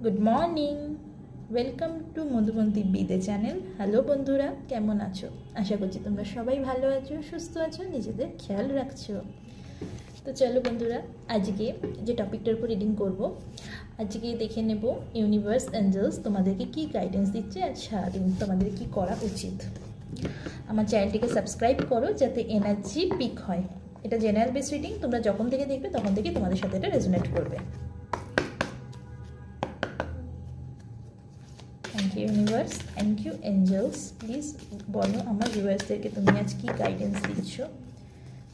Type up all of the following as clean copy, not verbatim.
Good morning, welcome to Madhubanti বিদে channel. Hello বন্ধুরা, কেমন আছো? আশা করছি তোমরা সবাই ভালো আছো, সুস্থ আছো, নিজেদের খেয়াল রাখছো। তো চলো বন্ধুরা, আজকে যে টপিকটার উপর রিডিং করব, আজকে দেখে নেব ইউনিভার্স এঞ্জেলস তোমাদেরকে কী গাইডেন্স দিচ্ছে আর সারাদিন তোমাদের কী করা উচিত। আমার চ্যানেলটিকে সাবস্ক্রাইব করো যাতে এনার্জি পিক হয়। এটা জেনারেল বেস রিডিং, তোমরা যখন থেকে দেখবে তখন থেকে তোমাদের সাথে এটা রেজোনেট করবে। Thank you universe, thank you angels. Please বলো আমার ভিউয়ার্সদেরকে তুমি আজ কী গাইডেন্স দিচ্ছ,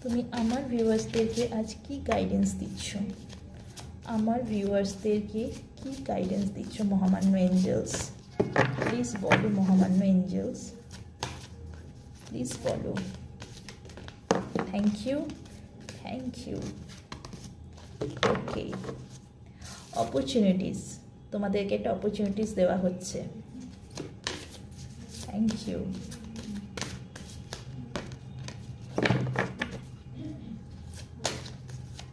তুমি আমার ভিউয়ার্সদেরকে আজ কী গাইডেন্স দিচ্ছ, আমার ভিউয়ার্সদেরকে কী গাইডেন্স দিচ্ছ মহামান্য এঞ্জেলস। প্লিজ বলো মহামান্য এঞ্জেলস, প্লিজ বলো। Thank you, thank you. Okay, opportunities, তোমাদেরকে একটা অপরচুনিটিস দেওয়া হচ্ছে। Thank you.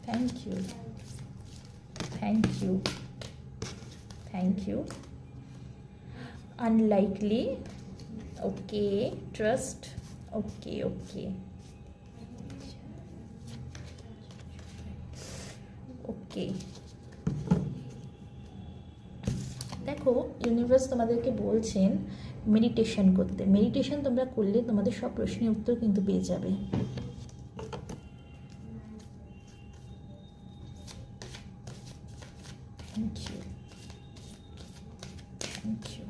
Thank you, thank you, thank you. Unlikely, okay, trust, okay okay okay. দেখো ইউনিভার্স তোমাদেরকে বলছেন মেডিটেশন করতে। মেডিটেশন তোমরা করলে তোমাদের সব প্রশ্নের উত্তর কিন্তু পেয়ে যাবে। Thank you, thank you.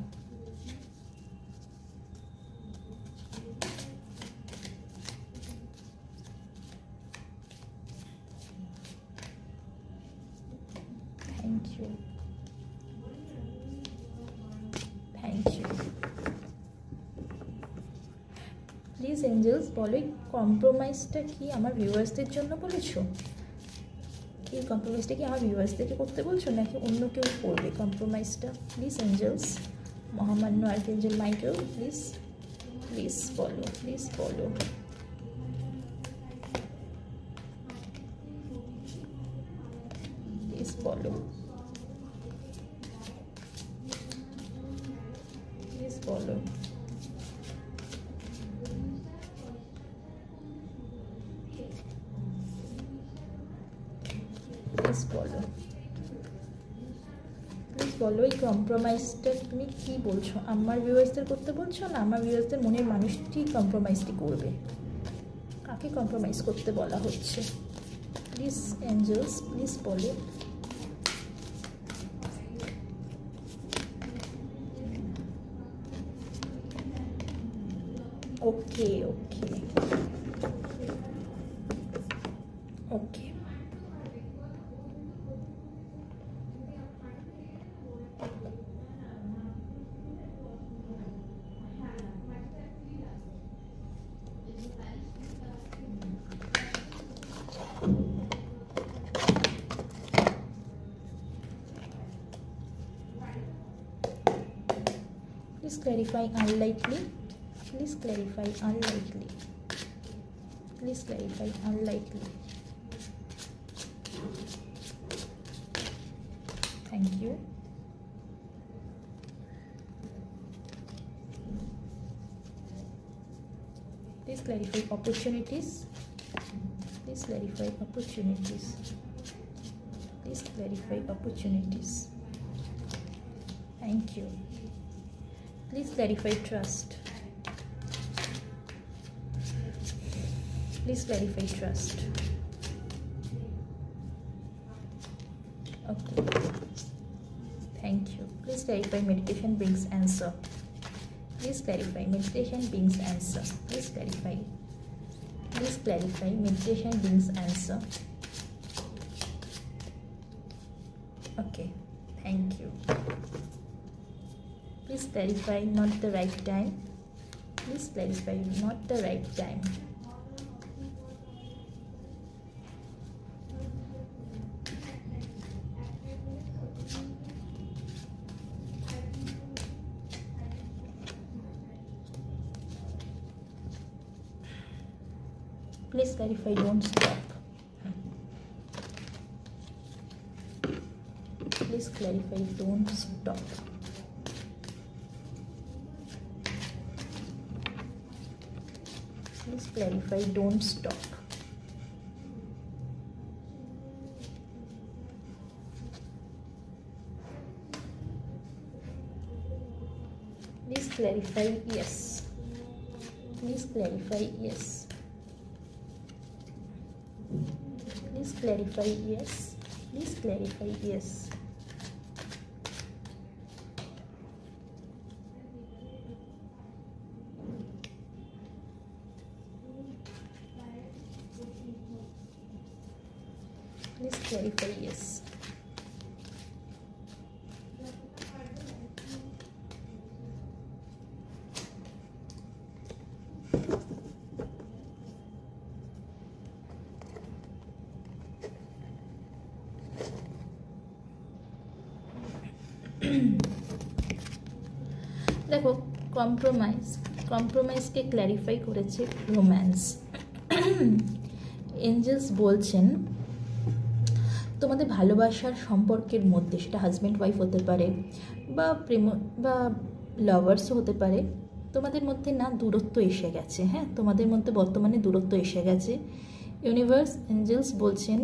Thank you, thank you. Please angels বলো, এই কম্প্রোমাইজটা কি আমার ভিউয়ার্সদের জন্য বলেছো? এই কম্প্রোমাইজটা কি আমার ভিউয়ার্সদেরকে করতে বলছো নাকি অন্য কেউ করবে কম্প্রোমাইজটা? প্লিজ এঞ্জেলস, মহামান্য আর্কএঞ্জেল মাইকেল, প্লিজ প্লিজ বলো, প্লিজ বলো। প্লিজ বলো, প্লিজ বলো। প্লিজ বলো, প্লিজ বলো এই কম্প্রোমাইজটা তুমি কি বলছো? আমার ভিউয়ার্সদের করতে বলছো না আমার ভিউয়ার্সদের মনের মানুষটি কম্প্রোমাইজটি করবে? কাকে কম্প্রোমাইজ করতে বলা হচ্ছে? প্লিজ এঞ্জেলস, প্লিজ বলো। ওকে okay okay. Please clarify unlikely. Please clarify unlikely. Please clarify unlikely. Thank you. Please clarify opportunities. Please clarify opportunities. Please clarify opportunities. Thank you. Please clarify trust. Please clarify trust. Okay. Thank you. Please clarify meditation brings answer. Please clarify meditation brings answer. Please clarify. Please clarify meditation brings answer. Okay. Thank you. Please clarify not the right time. Please clarify not the right time. Please clarify don't stop. Please clarify, don't stop. Please clarify, don't stop. Please clarify, yes. Please clarify, yes. Please clarify, yes. Please clarify, yes. Please clarify, yes. দেখো কম্প্রোমাইজকে clarify করেছে romance. Angeles বলছেন তোমাদের ভালোবাসার সম্পর্কের মধ্যে, সেটা husband wife হতে পারে বা প্রেম বা লাভার্সও হতে পারে, তোমাদের মধ্যে না দূরত্ব এসে গেছে। হ্যাঁ, তোমাদের মধ্যে বর্তমানে দূরত্ব এসে গেছে। ইউনিভার্স এঞ্জেলস বলছেন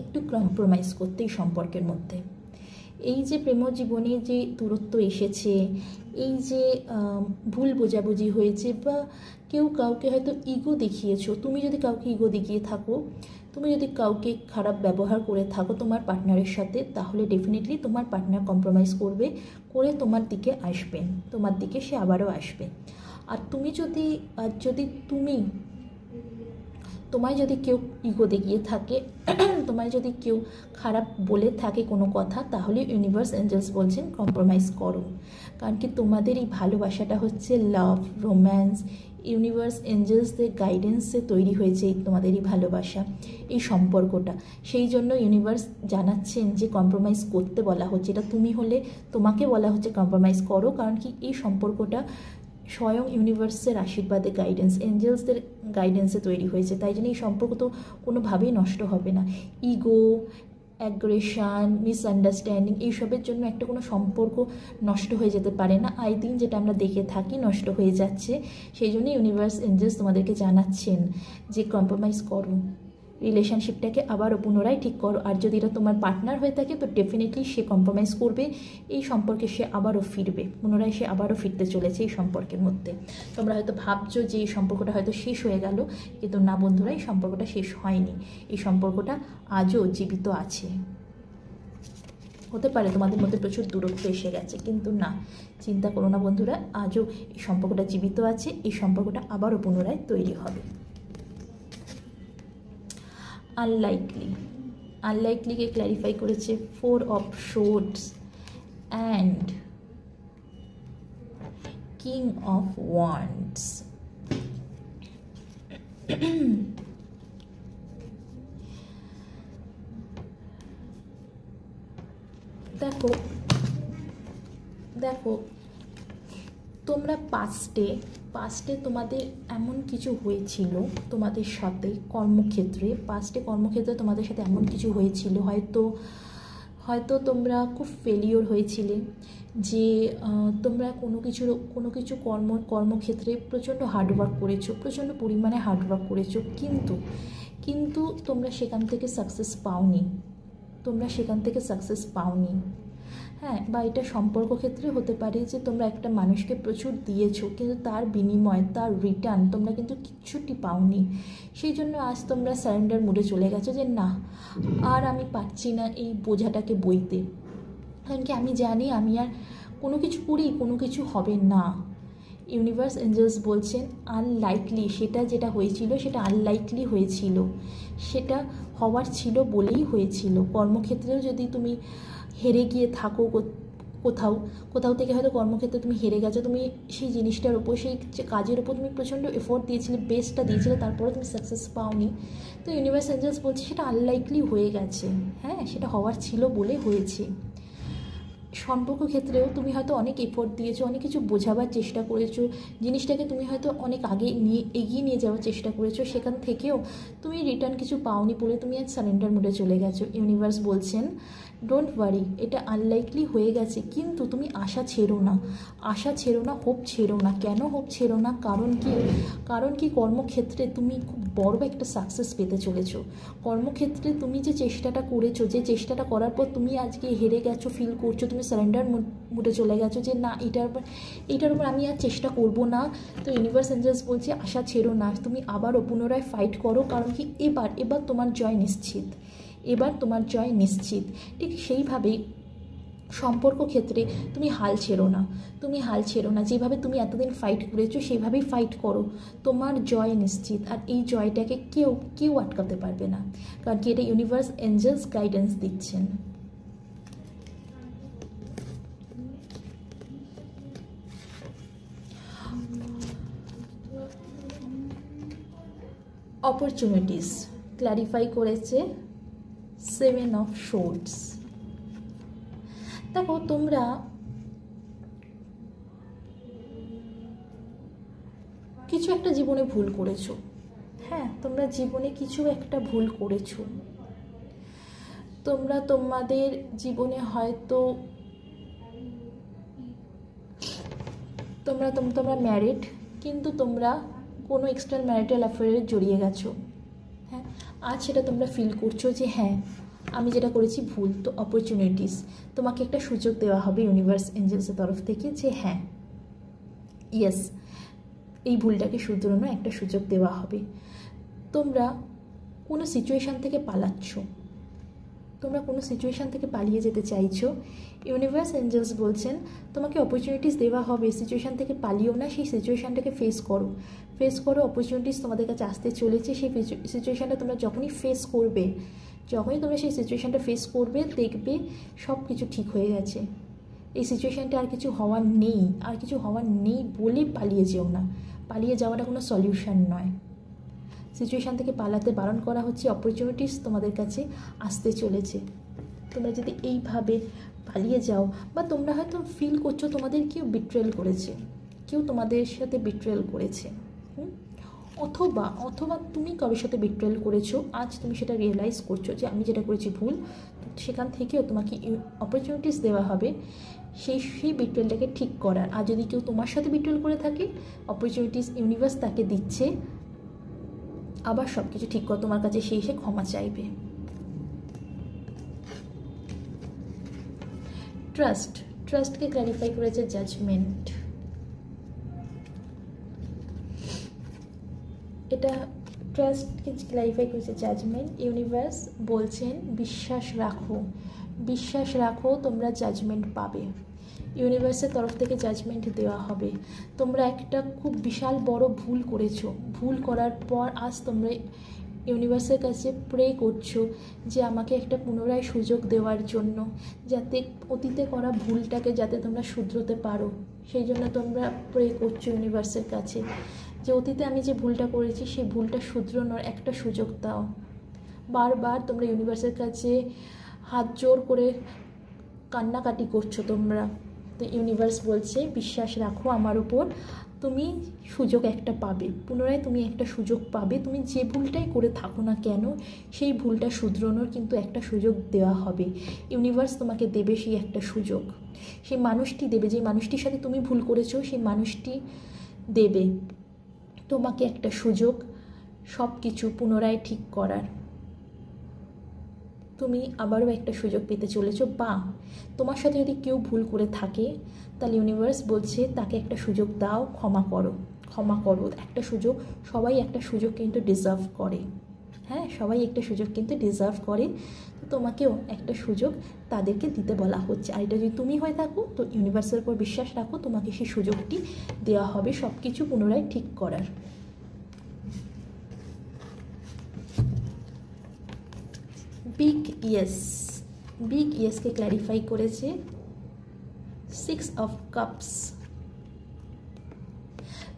একটু কম্প্রোমাইজ করতে এই সম্পর্কের মধ্যে। এই যে প্রেম জীবনে যে দূরত্ব এসেছে, এই যে ভুল বোঝাবুঝি হয়েছে, বা কেউ কাউকে হয়তো ইগো দেখিয়েছো, তুমি যদি কাউকে ইগো দেখিয়ে থাকো, তুমি যদি কাউকে খারাপ ব্যবহার করে থাকো তোমার পার্টনারের সাথে, তাহলে ডেফিনেটলি তোমার পার্টনার কম্প্রোমাইজ করে তোমার দিকে আসবেন, তোমার দিকে সে আবারও আসবে। আর তুমি তোমায় যদি কেউ ইগো দেখিয়ে থাকে, তোমায় যদি কেউ খারাপ বলে থাকে কোনো কথা, তাহলে ইউনিভার্স এঞ্জেলস বলছেন কম্প্রোমাইজ করো। কারণ কি তোমাদের এই ভালোবাসাটা হচ্ছে লাভ, রোম্যান্স, ইউনিভার্স এঞ্জেলসদের গাইডেন্সে তৈরি হয়েছে তোমাদের এই ভালোবাসা, এই সম্পর্কটা। সেই জন্য ইউনিভার্স জানাচ্ছেন যে কম্প্রোমাইজ করতে বলা হচ্ছে। এটা তুমি হলে তোমাকে বলা হচ্ছে কম্প্রোমাইজ করো। কারণ কি এই সম্পর্কটা স্বয়ং ইউনিভার্সের আশীর্বাদে, গাইডেন্স, এঞ্জেলসদের গাইডেন্সে তৈরি হয়েছে। তাই জন্য এই সম্পর্ক তো কোনোভাবেই নষ্ট হবে না। ইগো, অ্যাগ্রেশন, মিসআন্ডারস্ট্যান্ডিং এইসবের জন্য একটা কোনো সম্পর্ক নষ্ট হয়ে যেতে পারে না। আই দিন যেটা আমরা দেখে থাকি নষ্ট হয়ে যাচ্ছে। সেই জন্য ইউনিভার্স এঞ্জেলস তোমাদেরকে জানাচ্ছেন যে কম্প্রোমাইজ করো, রিলেশনশিপটাকে আবারও পুনরায় ঠিক করো। আর যদি এটা তোমার পার্টনার হয়ে থাকে তো ডেফিনেটলি সে কম্প্রোমাইজ করবে, এই সম্পর্কে সে আবারও ফিরবে, পুনরায় সে আবারও ফিরতে চলেছে এই সম্পর্কের মধ্যে। তোমরা হয়তো ভাবছো যে এই সম্পর্কটা হয়তো শেষ হয়ে গেল, কিন্তু না বন্ধুরা, এই সম্পর্কটা শেষ হয়নি। এই সম্পর্কটা আজও জীবিত আছে। হতে পারে তোমাদের মধ্যে প্রচুর দূরত্ব এসে গেছে, কিন্তু না, চিন্তা করো না বন্ধুরা, আজও এই সম্পর্কটা জীবিত আছে। এই সম্পর্কটা আবারও পুনরায় তৈরি হবে। আনলাইকলিকে ক্ল্যারিফাই করেছে 4 of Swords and King of Wands। দেখো তোমরা পাস্টে তোমাদের এমন কিছু হয়েছিল তোমাদের সাথে কর্মক্ষেত্রে, তোমাদের সাথে এমন কিছু হয়েছিল, হয়তো তোমরা খুব ফেলিওর হয়েছিলে, যে তোমরা কোনো কিছু কর্মক্ষেত্রে প্রচণ্ড হার্ডওয়ার্ক করেছো, প্রচণ্ড পরিমাণে হার্ডওয়ার্ক করেছো, কিন্তু তোমরা সেখান থেকে সাকসেস পাওনি। হ্যাঁ, বা এটা সম্পর্ক ক্ষেত্রে হতে পারে যে তোমরা একটা মানুষকে প্রচুর দিয়েছো, কিন্তু তার বিনিময়, তার রিটার্ন তোমরা কিন্তু কিচ্ছুটি পাওনি। সেই জন্য আজ তোমরা সারেন্ডার মুডে চলে গেছো যে না, আর আমি পারছি না এই বোঝাটাকে বইতে। কারণ কি আমি জানি আমি আর কোনো কিছু করি, কোনো কিছু হবে না। ইউনিভার্স এঞ্জেলস বলছেন আনলাইকলি, যেটা হয়েছিল সেটা আনলাইকলি হয়েছিল, সেটা হওয়ার ছিল বলেই হয়েছিল। কর্মক্ষেত্রেও যদি তুমি হেরে গিয়ে থাকো, কোথাও থেকে হয়তো কর্মক্ষেত্রে তুমি হেরে গেছো, তুমি সেই জিনিসটার ওপর, সেই কাজের ওপর তুমি প্রচণ্ড এফোর্ট দিয়েছিলে, বেস্টটা দিয়েছিলে, তারপরে তুমি সাকসেস পাওনি। তো ইউনিভার্স এঞ্জেলস বলছে সেটা আনলাইকলি হয়ে গেছে। হ্যাঁ, সেটা হওয়ার ছিল বলে হয়েছে। সম্পর্ক ক্ষেত্রেও তুমি হয়তো অনেক এফোর্ট দিয়েছো, অনেক কিছু বোঝাবার চেষ্টা করেছো, জিনিসটাকে তুমি হয়তো অনেক আগে এগিয়ে নিয়ে যাওয়ার চেষ্টা করেছো, সেখান থেকেও তুমি রিটার্ন কিছু পাওনি বলে তুমি আজ সারেন্ডার মোডে চলে গেছো। ইউনিভার্স বলছেন ডোন্ট ওয়ারি, এটা আনলাইকলি হয়ে গেছে, কিন্তু তুমি আশা ছেড়ো না, আশা ছেড়ো না, হোপ ছেড়ো না। কেন হোপ ছেড়ো না? কারণ কি কর্মক্ষেত্রে তুমি খুব বড় একটা সাকসেস পেতে চলেছো। কর্মক্ষেত্রে তুমি যে চেষ্টাটা করেছো, যে চেষ্টাটা করার পর তুমি আজকে হেরে গেছো, ফিল করছো, তুমি সারেন্ডার মুডে চলে গেছো যে না, এটার উপর আমি আর চেষ্টা করব না। তো ইউনিভার্স এঞ্জেলস বলছে আশা ছেড়ো না, তুমি আবারও পুনরায় ফাইট করো। কারণ কি এবার তোমার জয় নিশ্চিত, এবার তোমার জয় নিশ্চিত। ঠিক সেইভাবেই সম্পর্ক ক্ষেত্রে তুমি হাল ছেড়ো না, তুমি হাল ছেড়ো না। যেভাবে তুমি এতদিন ফাইট করেছো সেভাবেই ফাইট করো, তোমার জয় নিশ্চিত। আর এই জয়টাকে কেউ আটকাতে পারবে না, কারণ কি এটা ইউনিভার্স এঞ্জেলস গাইডেন্স দিচ্ছেন। অপরচুনিটিস ক্ল্যারিফাই করেছে 7 অফ সোর্ডস। দেখো তোমরা কিছু একটা জীবনে ভুল করেছো, হ্যাঁ তোমরা জীবনে কিছু একটা ভুল করেছো। তোমরা তোমাদের জীবনে হয়তো তোমরা ম্যারিড, কিন্তু তোমরা কোনো এক্সটার্নাল ম্যারিটাল অ্যাফেয়ারে জড়িয়ে গেছো। হ্যাঁ, আজ সেটা তোমরা ফিল করছো যে হ্যাঁ আমি যেটা করেছি ভুল। তো অপরচুনিটিস, তোমাকে একটা সুযোগ দেওয়া হবে ইউনিভার্স এঞ্জেলসের তরফ থেকে যে হ্যাঁ ইয়েস, এই ভুলটাকে শুধরানোর একটা সুযোগ দেওয়া হবে। তোমরা কোনো সিচুয়েশান থেকে পালাচ্ছ, তোমরা কোনো সিচুয়েশান থেকে পালিয়ে যেতে চাইছো, ইউনিভার্স এঞ্জেলস বলছেন তোমাকে অপরচুনিটিস দেওয়া হবে। সিচুয়েশান থেকে পালিও না, সেই সিচুয়েশানটাকে ফেস করো। অপরচুনিটিস তোমাদের কাছে আসতে চলেছে। সেই সিচুয়েশানটা তোমরা যখনই তোমরা সেই সিচুয়েশানটা ফেস করবে, দেখবে সব কিছু ঠিক হয়ে গেছে। এই সিচুয়েশানটা আর কিছু হওয়ার নেই বলে পালিয়ে যেও না। পালিয়ে যাওয়াটা কোনো সলিউশন নয়। সিচুয়েশান থেকে পালাতে বারণ করা হচ্ছে। অপরচুনিটিস তোমাদের কাছে আসতে চলেছে। তোমরা যদি এইভাবে পালিয়ে যাও, বা তোমরা হয়তো ফিল করছো তোমাদের কেউ বিট্রেল করেছে, কেউ তোমাদের সাথে বিট্রেল করেছে, অথবা তুমি কারোর সাথে বিট্রেল করেছো, আজ তুমি সেটা রিয়েলাইজ করছো যে আমি যেটা করেছি ভুল। সেখান থেকেও তোমাকে অপরচুনিটিস দেওয়া হবে সেই বিট্রেলটাকে ঠিক করার। আর যদি কেউ তোমার সাথে বিট্রেল করে থাকে, অপরচুনিটিস ইউনিভার্স তাকে দিচ্ছে আবার সব কিছু ঠিক কর, তোমার কাছে সে এসে ক্ষমা চাইবে। ট্রাস্টকে ক্ল্যারিফাই করেছে জাজমেন্ট। এটা ট্রাস্টকে ক্ল্যারিফাই করেছে জাজমেন্ট। ইউনিভার্স বলছেন বিশ্বাস রাখো, তোমরা জাজমেন্ট পাবে। ইউনিভার্সের তরফ থেকে জাজমেন্ট দেওয়া হবে। তোমরা একটা খুব বিশাল বড় ভুল করেছো, ভুল করার পর আজ তোমরা ইউনিভার্সের কাছে প্রে করছো যে আমাকে একটা পুনরায় সুযোগ দেওয়ার জন্য, যাতে অতীতে করা ভুলটাকে যাতে তোমরা শুধরোতে পারো। সেই জন্য তোমরা প্রে করছো ইউনিভার্সের কাছে যে অতীতে আমি যে ভুলটা করেছি সেই ভুলটা শুধরানোর একটা সুযোগ দাও। বারবার তোমরা ইউনিভার্সের কাছে হাত জোর করে কান্নাকাটি করছো তোমরা। তো ইউনিভার্স বলছে বিশ্বাস রাখো আমার উপর, তুমি সুযোগ একটা পাবে, পুনরায় তুমি একটা সুযোগ পাবে। তুমি যে ভুলটাই করে থাকো না কেন, সেই ভুলটা শুধরানোর কিন্তু একটা সুযোগ দেওয়া হবে। ইউনিভার্স তোমাকে দেবে সেই একটা সুযোগ, সেই মানুষটি দেবে, যে মানুষটির সাথে তুমি ভুল করেছো সেই মানুষটি দেবে তোমাকে একটা সুযোগ সব কিছু পুনরায় ঠিক করার। তুমি আবারও একটা সুযোগ পেতে চলেছো। বা তোমার সাথে যদি কেউ ভুল করে থাকে, তাহলে ইউনিভার্স বলছে তাকে একটা সুযোগ দাও, ক্ষমা করো। একটা সুযোগ, সবাই একটা সুযোগ কিন্তু ডিজার্ভ করে। হ্যাঁ, সবাই একটা সুযোগ কিন্তু ডিজার্ভ করে। তো তোমাকেও একটা সুযোগ তাদেরকে দিতে বলা হচ্ছে। আর এটা যদি তুমি হয়ে থাকো, তো ইউনিভার্সের উপর বিশ্বাস রাখো, তোমাকে সেই সুযোগটি দেওয়া হবে সব কিছু পুনরায় ঠিক করার। বিগ ইয়েসকে ক্ল্যারিফাই করেছে 6 অফ কাপস।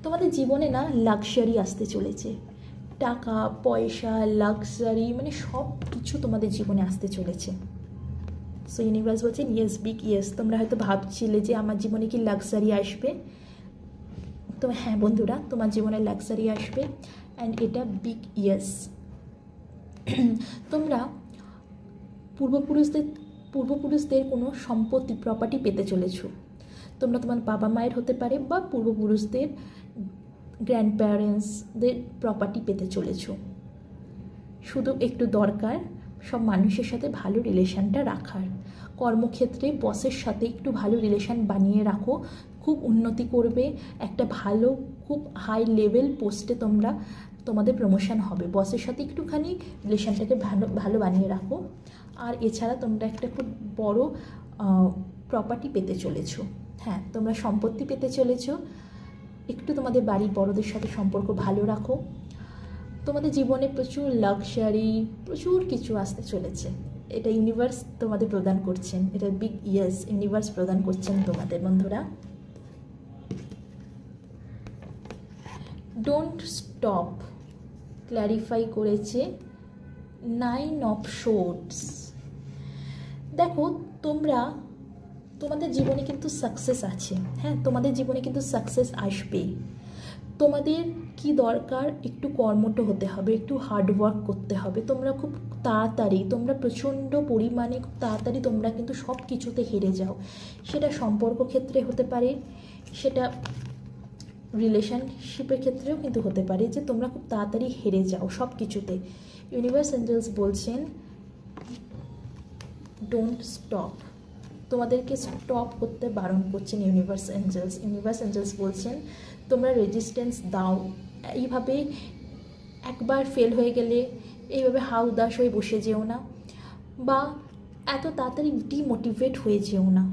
তোমাদের জীবনে না লাক্সারি আসতে চলেছে, টাকা পয়সা লাক্সারি, মানে সব কিছু তোমাদের জীবনে আসতে চলেছে। সো ইউনিভার্স বলছেন ইয়েস, বিগ ইয়েস। তোমরা হয়তো ভাবছিলে যে আমার জীবনে কি লাক্সারি আসবে, তো হ্যাঁ বন্ধুরা, তোমার জীবনে লাক্সারি আসবে, অ্যান্ড এটা বিগ ইয়েস। তোমরা পূর্বপুরুষদের কোনো সম্পত্তি, প্রপার্টি পেতে চলেছ। তোমরা তোমার বাবা মায়ের হতে পারে বা পূর্বপুরুষদের, গ্র্যান্ড প্যারেন্টসদের প্রপার্টি পেতে চলেছ। শুধু একটু দরকার সব মানুষের সাথে ভালো রিলেশানটা রাখার। কর্মক্ষেত্রে বসের সাথে একটু ভালো রিলেশান বানিয়ে রাখো, খুব উন্নতি করবে, একটা ভালো, খুব হাই লেভেল পোস্টে তোমাদের প্রমোশন হবে। বসের সাথে একটুখানি রিলেশানটাকে ভালো বানিয়ে রাখো। আর এছাড়া তোমরা একটা খুব বড় প্রপার্টি পেতে চলেছো। হ্যাঁ, তোমরা সম্পত্তি পেতে চলেছো। একটু তোমাদের বাড়ির বড়দের সাথে সম্পর্ক ভালো রাখো। তোমাদের জীবনে প্রচুর লাক্সারি, প্রচুর কিছু আসতে চলেছে। এটা ইউনিভার্স তোমাদের প্রদান করছেন, এটা বিগ ইয়েস ইউনিভার্স প্রদান করছেন তোমাদের বন্ধুরা। ডোন্ট স্টপ ক্ল্যারিফাই করেছে 9 অফ সোর্ডস। দেখো, তোমাদের জীবনে কিন্তু সাকসেস আছে। হ্যাঁ, তোমাদের জীবনে কিন্তু সাকসেস আসবে। তোমাদের কি দরকার, একটু কর্মঠ হতে হবে, একটু হার্ডওয়ার্ক করতে হবে। তোমরা খুব তাড়াতাড়ি, তোমরা প্রচণ্ড পরিমাণে খুব তাড়াতাড়ি তোমরা কিন্তু সব কিছুতে হেরে যাও। সেটা সম্পর্ক ক্ষেত্রে হতে পারে, সেটা রিলেশনশিপের ক্ষেত্রেও কিন্তু হতে পারে, যে তোমরা খুব তাড়াতাড়ি হেরে যাও সব কিছুতে। ইউনিভার্স এঞ্জেলস বলছেন ডোন্ট স্টপ, তোমাদেরকে স্টপ করতে বারণ করছেন ইউনিভার্স এঞ্জেলস বলছেন তোমরা রেজিস্ট্যান্স দাও। এইভাবে একবার ফেল হয়ে গেলে এইভাবে হাউদাস হয়ে বসে যেও না, বা এত তাড়াতাড়ি ডিমোটিভেট হয়ে যেও না।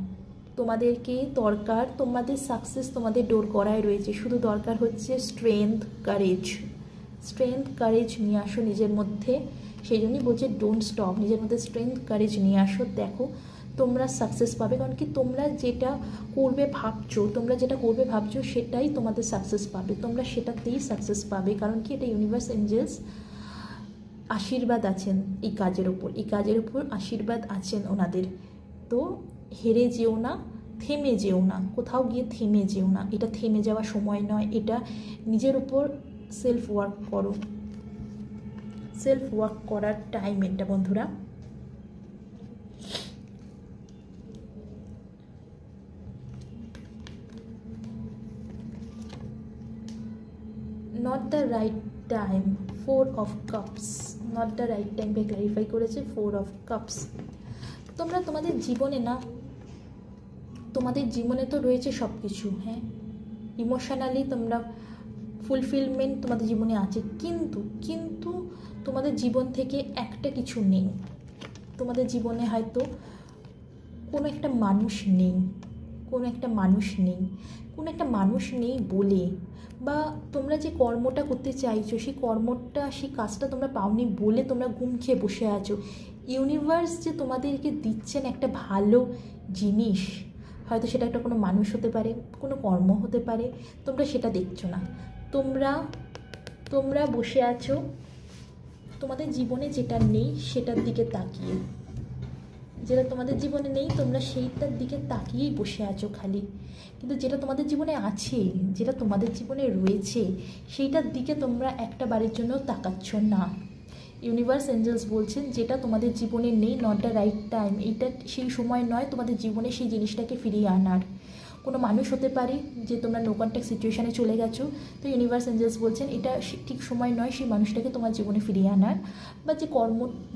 তোমাদেরকে দরকার, তোমাদের সাকসেস তোমাদের ডোর করায় রয়েছে। শুধু দরকার হচ্ছে স্ট্রেংথ, কারেজ নিয়ে আসো নিজের মধ্যে। সেই জন্যই বলছে ডোন্ট স্টপ, নিজের মধ্যে স্ট্রেংথ, কারেজ নিয়ে আসো। দেখো তোমরা সাকসেস পাবে, কারণ কি তোমরা যেটা করবে ভাবছো সেটাই তোমাদের সাকসেস পাবে। তোমরা সেটাতেই সাকসেস পাবে, কারণ কি এটা ইউনিভার্স এঞ্জেলস আশীর্বাদ আছেন এই কাজের ওপর আশীর্বাদ আছেন ওনাদের। তো হেরে যেও না, থেমে যেও না, কোথাও গিয়ে থেমে যেও না। এটা থেমে যাওয়ার সময় নয়, এটা নিজের উপর সেলফ ওয়ার্ক করার টাইম এটা বন্ধুরা। Not the right time, 4 of cups. Not the right টাইমকে ক্ল্যারিফাই করেছে 4 অফ কাপস। তোমরা তোমাদের জীবনে তো রয়েছে সব কিছু। হ্যাঁ, ইমোশনালি তোমরা ফুলফিলমেন্ট তোমাদের জীবনে আছে, কিন্তু তোমাদের জীবন থেকে একটা কিছু নেই। তোমাদের জীবনে হয়তো কোনো একটা মানুষ নেই বলে, বা তোমরা যে কর্মটা করতে চাইছো সেই কাজটা তোমরা পাওনি বলে তোমরা ঘুম খেয়ে বসে আছো। ইউনিভার্স যে তোমাদেরকে দিচ্ছেন একটা ভালো জিনিস, হয়তো সেটা একটা কোনো মানুষ হতে পারে, কোনো কর্ম হতে পারে, তোমরা সেটা দেখছো না। তোমরা বসে আছো তোমাদের জীবনে যেটা নেই সেটার দিকে তাকিয়ে। যেটা তোমাদের জীবনে নেই তোমরা সেইটার দিকে তাকিয়েই বসে আছো খালি। কিন্তু যেটা তোমাদের জীবনে আছে, যেটা তোমাদের জীবনে রয়েছে, সেইটার দিকে তোমরা একটা বারের জন্য তাকাচ্ছ না। ইউনিভার্স এঞ্জেলস বলছেন যেটা তোমাদের জীবনে নেই, নট দ্য রাইট টাইম, এটা সেই সময় নয় তোমাদের জীবনে সেই জিনিসটাকে ফিরিয়ে আনার। কোনো মানুষ হতে পারে যে তোমরা নো কন্ট্যাক্ট সিচুয়েশানে চলে গেছো, তো ইউনিভার্স এঞ্জেলস বলছেন এটা ঠিক সময় নয় সেই মানুষটাকে তোমার জীবনে ফিরিয়ে আনার। বা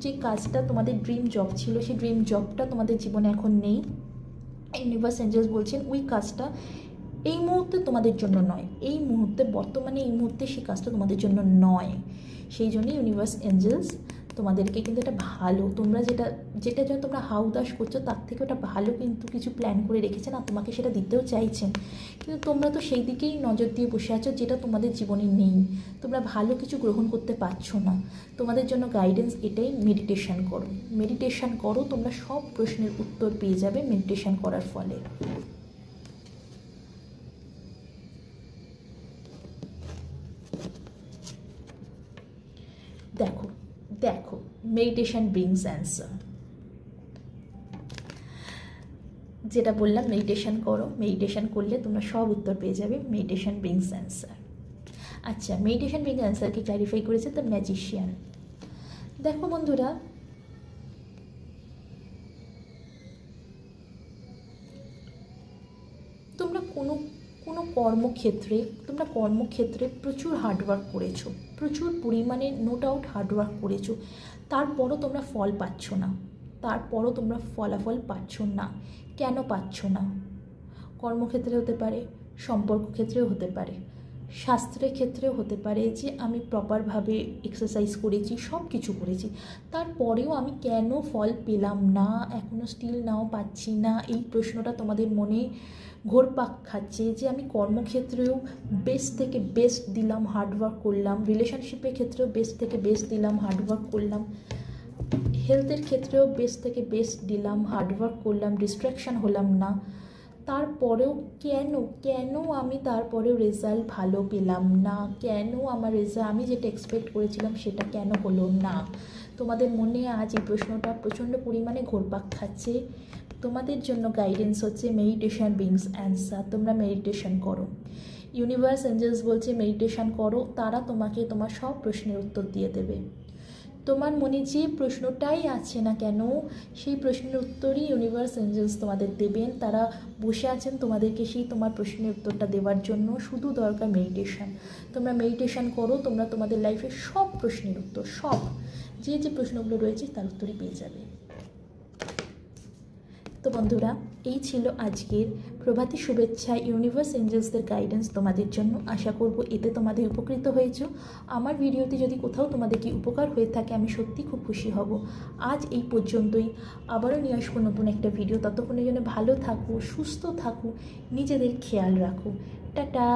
যে কাজটা তোমাদের ড্রিম জব ছিল, সেই ড্রিম জবটা তোমাদের জীবনে এখন নেই। ইউনিভার্স এঞ্জেলস বলছেন ওই কাজটা এই মুহূর্তে তোমাদের জন্য নয়, বর্তমানে এই মুহূর্তে সেই কাজটা তোমাদের জন্য নয়। সেই জন্যই ইউনিভার্স এঞ্জেলস তোমাদেরকে কিন্তু এটা ভালো, তোমরা যেটা জন্য তোমরা হাউদাস করছো তার থেকে ওটা ভালো কিন্তু কিছু প্ল্যান করে রেখেছেন, আর তোমাকে সেটা দিতেও চাইছেন। কিন্তু তোমরা তো সেই দিকেই নজর দিয়ে বসে আছো যেটা তোমাদের জীবনে নেই। তোমরা ভালো কিছু গ্রহণ করতে পারছো না। তোমাদের জন্য গাইডেন্স এটাই, মেডিটেশন করো, তোমরা সব প্রশ্নের উত্তর পেয়ে যাবে মেডিটেশন করার ফলে। দেখো মেডিটেশন ব্রিংস অ্যান্সার। যেটা বললাম মেডিটেশন করো, মেডিটেশন করলে তোমরা সব উত্তর পেয়ে যাবে। Meditation brings answer. আচ্ছা, মেডিটেশন ব্রিংস অ্যান্সারকে ক্ল্যারিফাই করেছে দ্য ম্যাজিশিয়ান। দেখো বন্ধুরা, তোমরা কোনো কর্মক্ষেত্রে প্রচুর হার্ডওয়ার্ক করেছো, প্রচুর পরিমাণে নো ডাউট হার্ডওয়ার্ক করেছো, তারপরও তোমরা ফল পাচ্ছ না, তারপরও তোমরা ফলাফল পাচ্ছ না। কেন পাচ্ছ না? কর্মক্ষেত্রে হতে পারে, সম্পর্ক ক্ষেত্রেও হতে পারে, স্বাস্থ্যের ক্ষেত্রেও হতে পারে যে আমি প্রপারভাবে এক্সারসাইজ করেছি, সব কিছু করেছি, তারপরেও আমি কেন ফল পেলাম না, এখনও স্টিল নাও পাচ্ছি না। এই প্রশ্নটা তোমাদের মনে ঘোরপাক খাচ্ছে যে আমি কর্মক্ষেত্রেও বেস্ট থেকে বেস্ট দিলাম, হার্ডওয়ার্ক করলাম, রিলেশনশিপের ক্ষেত্রেও বেস্ট থেকে বেস্ট দিলাম, হার্ডওয়ার্ক করলাম, হেলথের ক্ষেত্রেও বেস্ট থেকে বেস্ট দিলাম, হার্ডওয়ার্ক করলাম, ডিস্ট্র্যাকশান হলাম না, তারপরেও কেন আমি তারপরেও রেজাল্ট ভালো পেলাম না, কেন আমার রেজাল্ট আমি যেটা এক্সপেক্ট করেছিলাম সেটা কেন হলো না। তোমাদের মনে আজ এই প্রশ্নটা প্রচণ্ড পরিমাণে ঘোরপাক খাচ্ছে। তোমাদের জন্য গাইডেন্স হচ্ছে মেডিটেশন ব্রিংস অ্যান্সার। তোমরা মেডিটেশন করো, ইউনিভার্স এঞ্জেলস বলছে মেডিটেশন করো, তারা তোমাকে তোমার সব প্রশ্নের উত্তর দিয়ে দেবে। তোমার মনে যে প্রশ্নটাই আছে না কেন, সেই প্রশ্নের উত্তরই ইউনিভার্স এঞ্জেলস তোমাদের দেবেন। তারা বসে আছেন তোমাদেরকে সেই তোমার প্রশ্নের উত্তরটা দেওয়ার জন্য। শুধু দরকার মেডিটেশন। তোমরা মেডিটেশন করো, তোমরা তোমাদের লাইফের সব প্রশ্নের উত্তর, সব যে প্রশ্নগুলো রয়েছে তার উত্তরই পেয়ে যাবে। তো বন্ধুরা, এই ছিল আজকের প্রভাতী শুভেচ্ছা ইউনিভার্স এঞ্জেলসদের গাইডেন্স তোমাদের জন্য। আশা করব এতে তোমাদের উপকৃত হয়েছো। আমার ভিডিওতে যদি কোথাও তোমাদের কি উপকার হয়ে থাকে আমি সত্যি খুব খুশি হব। আজ এই পর্যন্তই, আবারও নিয়ে আসবো নতুন একটা ভিডিও। ততক্ষণের জন্য ভালো থাকো, সুস্থ থাকো, নিজেদের খেয়াল রাখো। টাটা।